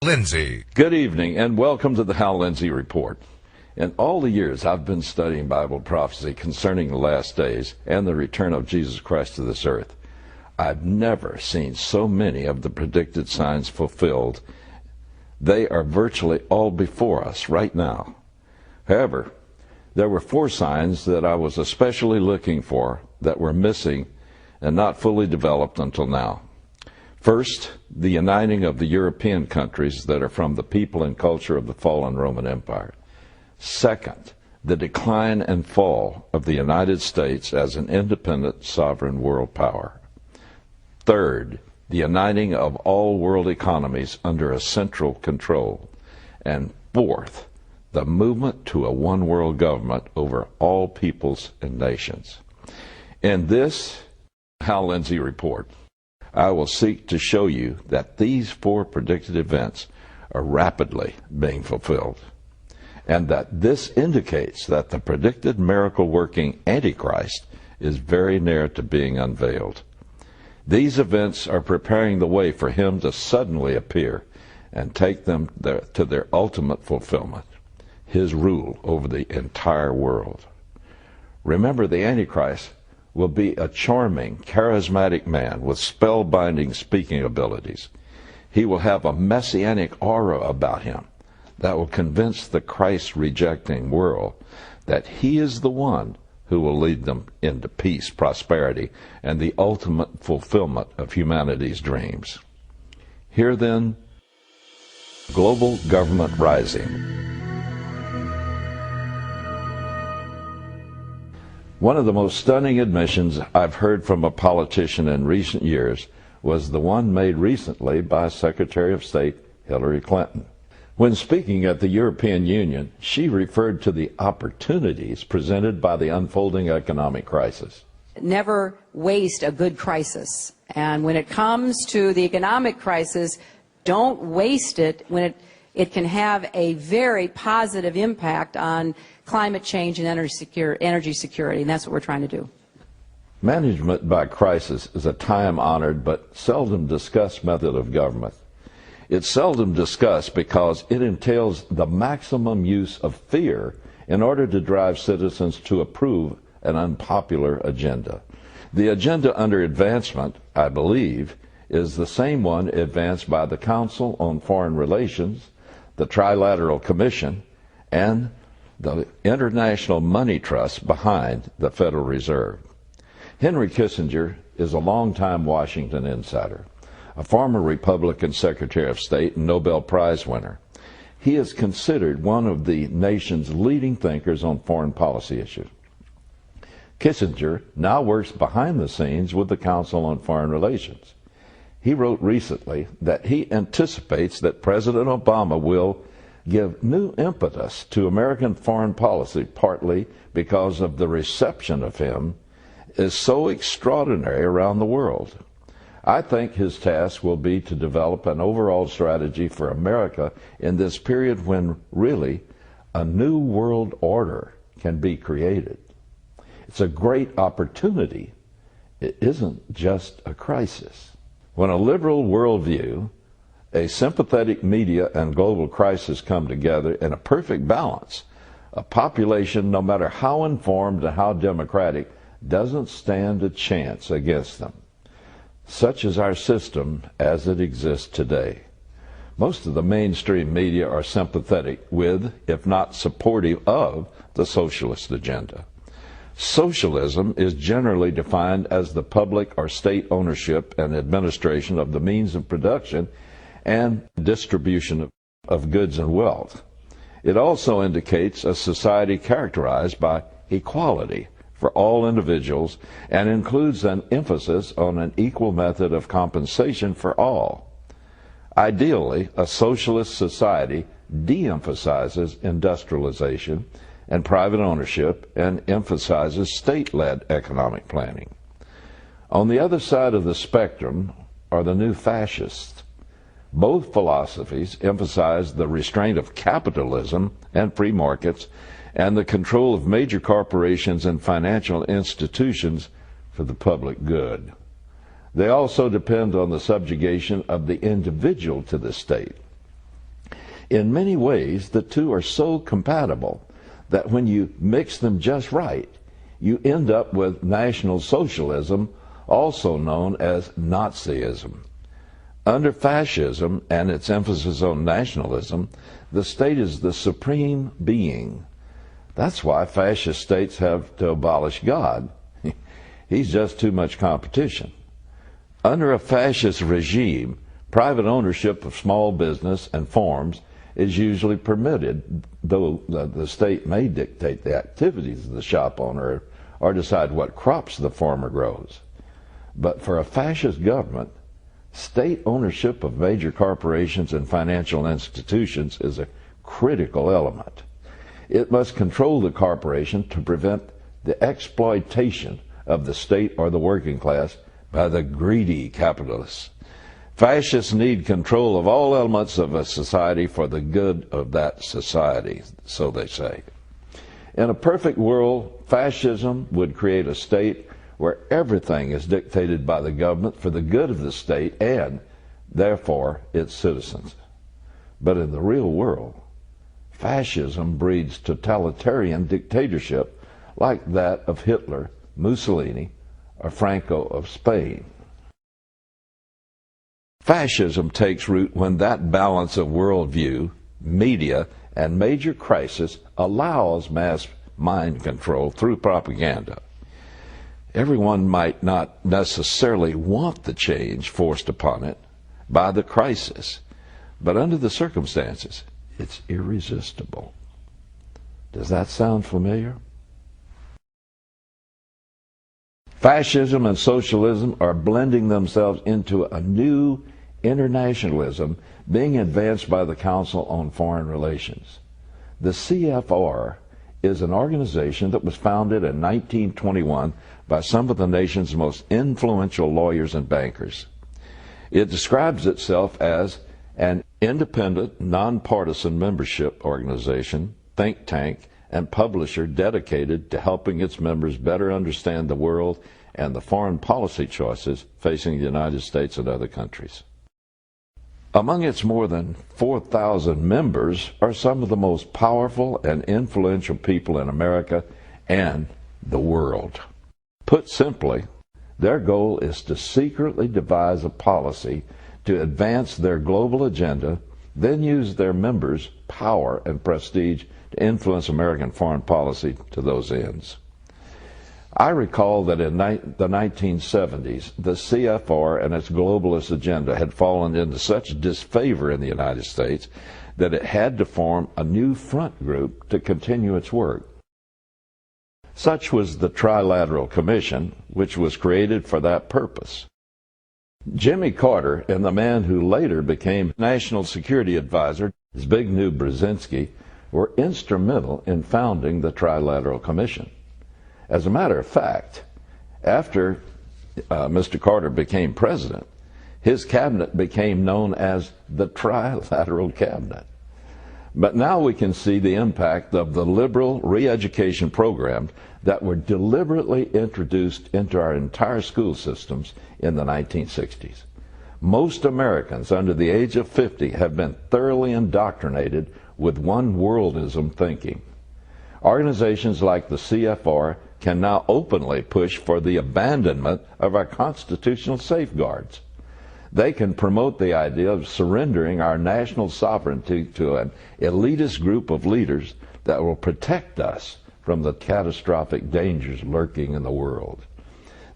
Lindsay. Good evening and welcome to the Hal Lindsay Report. In all the years I've been studying Bible prophecy concerning the last days and the return of Jesus Christ to this earth, I've never seen so many of the predicted signs fulfilled. They are virtually all before us right now. However, there were 4 signs that I was especially looking for that were missing and not fully developed until now. First, the uniting of the European countries that are from the people and culture of the fallen Roman Empire. Second, the decline and fall of the United States as an independent, sovereign world power. Third, the uniting of all world economies under a central control. And fourth, the movement to a one-world government over all peoples and nations. In this Hal Lindsay Report, I will seek to show you that these 4 predicted events are rapidly being fulfilled, and that this indicates that the predicted miracle-working Antichrist is very near to being unveiled. These events are preparing the way for him to suddenly appear and take them to their ultimate fulfillment, his rule over the entire world. Remember, the Antichrist will be a charming, charismatic man with spellbinding speaking abilities. He will have a messianic aura about him that will convince the Christ-rejecting world that he is the one who will lead them into peace, prosperity, and the ultimate fulfillment of humanity's dreams. Here then, global government rising. One of the most stunning admissions I've heard from a politician in recent years was the one made recently by Secretary of State Hillary Clinton. When speaking at the European Union, she referred to the opportunities presented by the unfolding economic crisis. Never waste a good crisis. And when it comes to the economic crisis, don't waste it when it can have a very positive impact on climate change and energy security, and that's what we're trying to do. Management by crisis is a time-honored but seldom discussed method of government. It's seldom discussed because it entails the maximum use of fear in order to drive citizens to approve an unpopular agenda. The agenda under advancement, I believe, is the same one advanced by the Council on Foreign Relations, the Trilateral Commission, and the International Money Trust behind the Federal Reserve. Henry Kissinger is a longtime Washington insider, a former Republican Secretary of State and Nobel Prize winner. He is considered one of the nation's leading thinkers on foreign policy issues. Kissinger now works behind the scenes with the Council on Foreign Relations. He wrote recently that he anticipates that President Obama will give new impetus to American foreign policy, partly because of the reception of him is so extraordinary around the world. I think his task will be to develop an overall strategy for America in this period when really a new world order can be created. It's a great opportunity. It isn't just a crisis. When a liberal worldview, a sympathetic media, and global crisis come together in a perfect balance, a population, no matter how informed and how democratic, doesn't stand a chance against them. Such is our system as it exists today. Most of the mainstream media are sympathetic with, if not supportive of, the socialist agenda. Socialism is generally defined as the public or state ownership and administration of the means of production and distribution of goods and wealth. It also indicates a society characterized by equality for all individuals and includes an emphasis on an equal method of compensation for all. Ideally, a socialist society de-emphasizes industrialization and private ownership and emphasizes state-led economic planning. On the other side of the spectrum are the new fascists. Both philosophies emphasize the restraint of capitalism and free markets and the control of major corporations and financial institutions for the public good. They also depend on the subjugation of the individual to the state. In many ways, the two are so compatible that when you mix them just right, you end up with National Socialism, also known as Nazism. Under fascism and its emphasis on nationalism, the state is the supreme being. That's why fascist states have to abolish God. He's just too much competition. Under a fascist regime, private ownership of small business and farms is usually permitted, though the state may dictate the activities of the shop owner or decide what crops the farmer grows. But for a fascist government, state ownership of major corporations and financial institutions is a critical element. It must control the corporation to prevent the exploitation of the state or the working class by the greedy capitalists. Fascists need control of all elements of a society for the good of that society, so they say. In a perfect world, fascism would create a state where everything is dictated by the government for the good of the state and, therefore, its citizens. But in the real world, fascism breeds totalitarian dictatorship like that of Hitler, Mussolini, or Franco of Spain. Fascism takes root when that balance of worldview, media, and major crisis allows mass mind control through propaganda. Everyone might not necessarily want the change forced upon it by the crisis, but under the circumstances, it's irresistible. Does that sound familiar? Fascism and socialism are blending themselves into a new internationalism being advanced by the Council on Foreign Relations. The CFR is an organization that was founded in 1921 by some of the nation's most influential lawyers and bankers. It describes itself as an independent, nonpartisan membership organization, think tank, and publisher dedicated to helping its members better understand the world and the foreign policy choices facing the United States and other countries. Among its more than 4,000 members are some of the most powerful and influential people in America and the world. Put simply, their goal is to secretly devise a policy to advance their global agenda, then use their members' power and prestige to influence American foreign policy to those ends. I recall that in the 1970s, the CFR and its globalist agenda had fallen into such disfavor in the United States that it had to form a new front group to continue its work. Such was the Trilateral Commission, which was created for that purpose. Jimmy Carter and the man who later became National Security Advisor, Zbigniew Brzezinski, were instrumental in founding the Trilateral Commission. As a matter of fact, after Mr. Carter became president, his cabinet became known as the Trilateral Cabinet. But now we can see the impact of the liberal re-education programs that were deliberately introduced into our entire school systems in the 1960s. Most Americans under the age of 50 have been thoroughly indoctrinated with one-worldism thinking. Organizations like the CFR can now openly push for the abandonment of our constitutional safeguards. They can promote the idea of surrendering our national sovereignty to an elitist group of leaders that will protect us from the catastrophic dangers lurking in the world.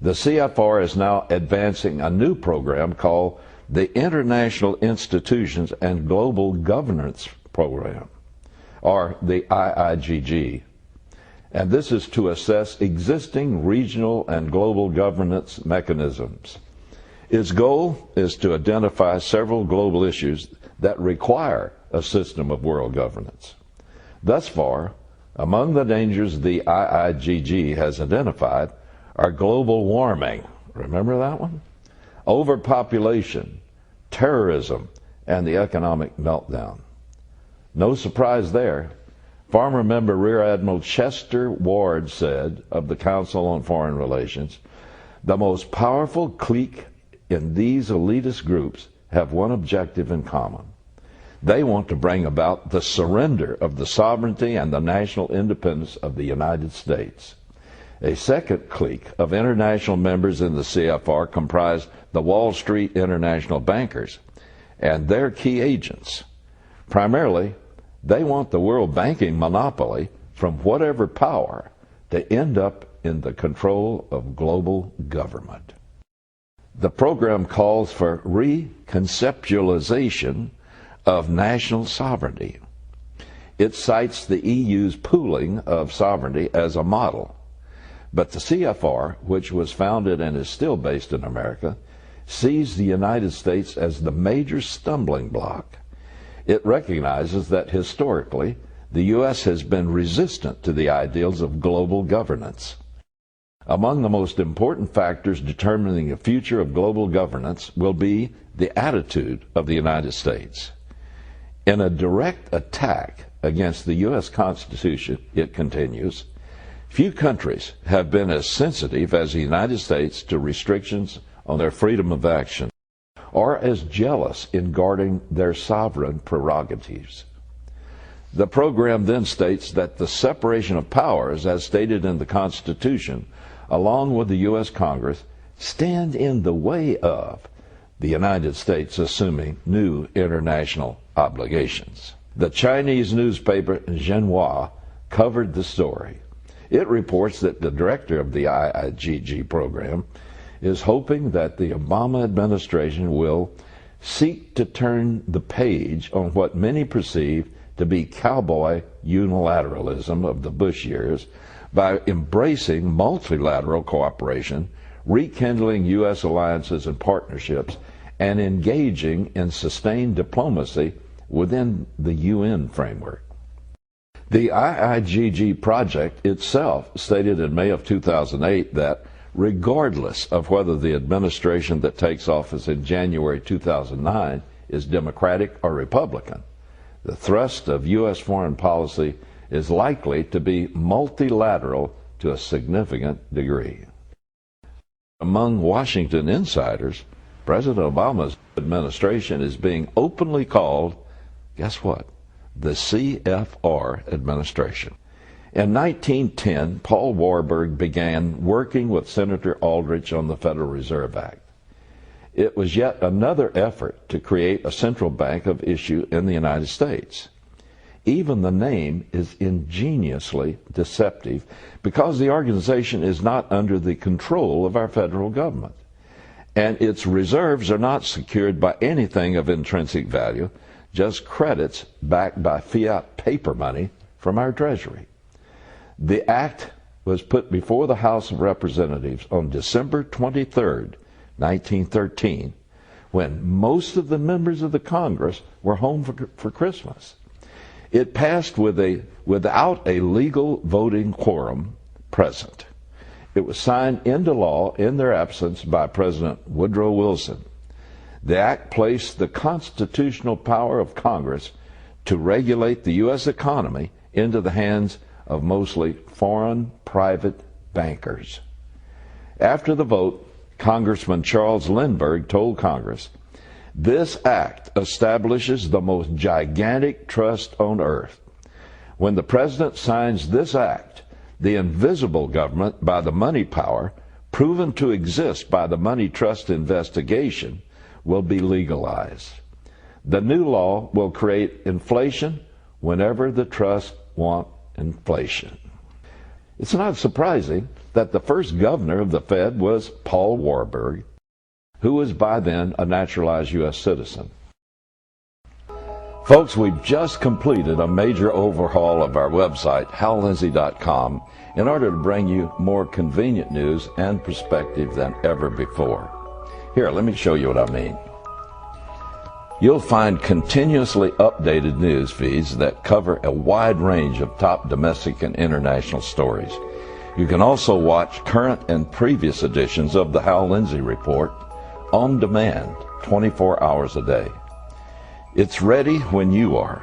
The CFR is now advancing a new program called the International Institutions and Global Governance Program, or the IIGG. And this is to assess existing regional and global governance mechanisms. Its goal is to identify several global issues that require a system of world governance. Thus far, among the dangers the IIGG has identified are global warming, remember that one? Overpopulation, terrorism, and the economic meltdown. No surprise there. Former member Rear Admiral Chester Ward said of the Council on Foreign Relations, "The most powerful clique in these elitist groups have one objective in common. They want to bring about the surrender of the sovereignty and the national independence of the United States. A second clique of international members in the CFR comprise the Wall Street international bankers and their key agents. Primarily, they want the world banking monopoly from whatever power to end up in the control of global government. The program calls for reconceptualization of national sovereignty. It cites the EU's pooling of sovereignty as a model. But the CFR, which was founded and is still based in America, sees the United States as the major stumbling block. It recognizes that historically, the U.S. has been resistant to the ideals of global governance. Among the most important factors determining the future of global governance will be the attitude of the United States. In a direct attack against the U.S. Constitution, it continues, few countries have been as sensitive as the United States to restrictions on their freedom of action, or as jealous in guarding their sovereign prerogatives. The program then states that the separation of powers, as stated in the Constitution, along with the U.S. Congress, stand in the way of the United States assuming new international obligations. The Chinese newspaper Xinhua covered the story. It reports that the director of the IIGG program is hoping that the Obama administration will seek to turn the page on what many perceive to be cowboy unilateralism of the Bush years by embracing multilateral cooperation, rekindling U.S. alliances and partnerships, and engaging in sustained diplomacy within the UN framework. The IIGG project itself stated in May of 2008 that regardless of whether the administration that takes office in January 2009 is Democratic or Republican, the thrust of U.S. foreign policy is likely to be multilateral to a significant degree. Among Washington insiders, President Obama's administration is being openly called, guess what? The CFR administration. In 1910, Paul Warburg began working with Senator Aldrich on the Federal Reserve Act. It was yet another effort to create a central bank of issue in the United States. Even the name is ingeniously deceptive because the organization is not under the control of our federal government, and its reserves are not secured by anything of intrinsic value, just credits backed by fiat paper money from our Treasury. The act was put before the House of Representatives on December 23, 1913, when most of the members of the Congress were home for Christmas. It passed without a legal voting quorum present. It was signed into law in their absence by President Woodrow Wilson. The act placed the constitutional power of Congress to regulate the U.S. economy into the hands of mostly foreign private bankers. After the vote, Congressman Charles Lindbergh told Congress, "This act establishes the most gigantic trust on earth. When the President signs this act, the invisible government by the money power, proven to exist by the money trust investigation, will be legalized. The new law will create inflation whenever the trust want inflation." It's not surprising that the first governor of the Fed was Paul Warburg, who was by then a naturalized U.S. citizen. Folks, we've just completed a major overhaul of our website, hallindsey.com, in order to bring you more convenient news and perspective than ever before. Here, let me show you what I mean. You'll find continuously updated news feeds that cover a wide range of top domestic and international stories. You can also watch current and previous editions of the Hal Lindsey Report on demand 24 hours a day. It's ready when you are.